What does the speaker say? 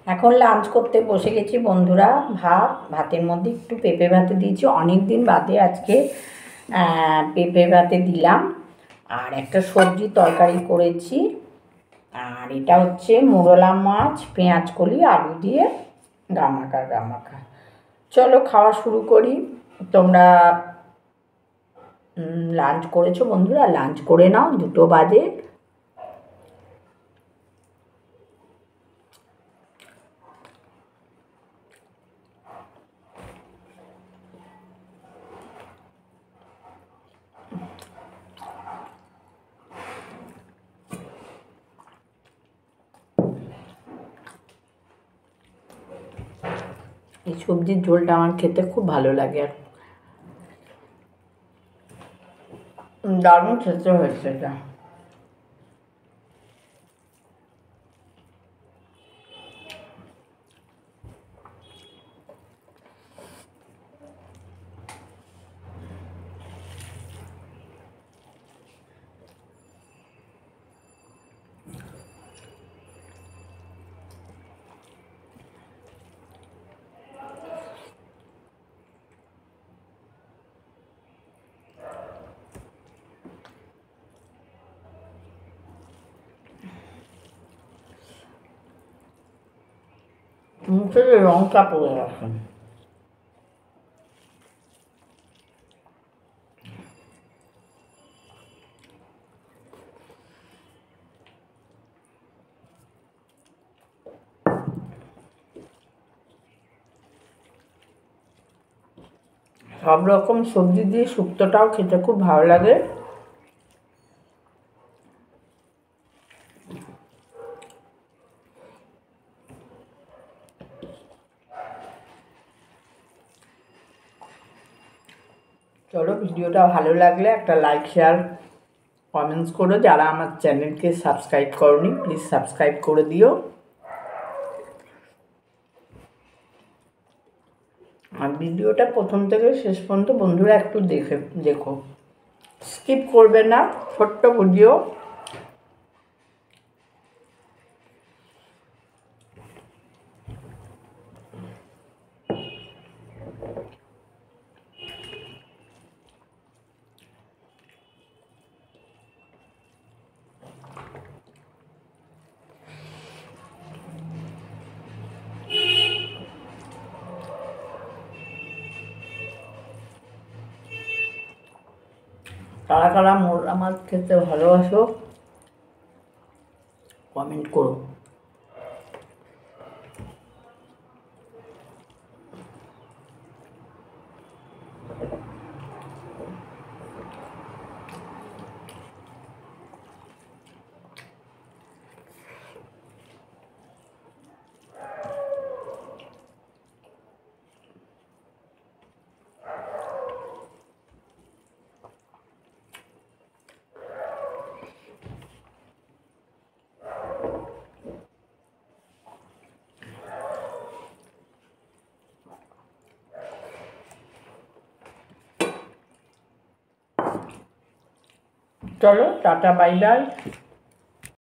এখন লাঞ্চ করতে বসে গেছি বন্ধুরা। ভাতের মধ্যে একটু পেঁপে ভাতে দিয়েছি, অনেক দিন বাদে আজকে পেঁপে ভাতে দিলাম। আর একটা সবজি তরকারি করেছি, আর এটা হচ্ছে মোরলা মাছ, পেঁয়াজ কলি, আলু দিয়ে গামাখা। চলো খাওয়া শুরু করি। তোমরা লাঞ্চ করেছো বন্ধুরা? লাঞ্চ করে নাও, 2টো বাজে। এই সবজির ঝোলটা আমার খেতে খুব ভালো লাগে, আর দারুণ খেতে হয়েছে এটা। মুখে লঙ্কা পড়ে গেছে। সব রকম সবজি দিয়ে শুক্তোটাও খেতে খুব ভালো লাগে। চলো, ভিডিওটা ভালো লাগলে একটা লাইক, শেয়ার, কমেন্টস করো। যারা আমার চ্যানেলকে সাবস্ক্রাইব করোনি, প্লিজ সাবস্ক্রাইব করে দিও। আর ভিডিওটা প্রথম থেকে শেষ পর্যন্ত বন্ধুরা একটু দেখো, স্কিপ করবে না। ছোট্ট ভিডিও। কারা কারা মোরলা মাছ খেতে ভালোবাসো, কমেন্ট করো। চলো, টাটা, বাই বাই।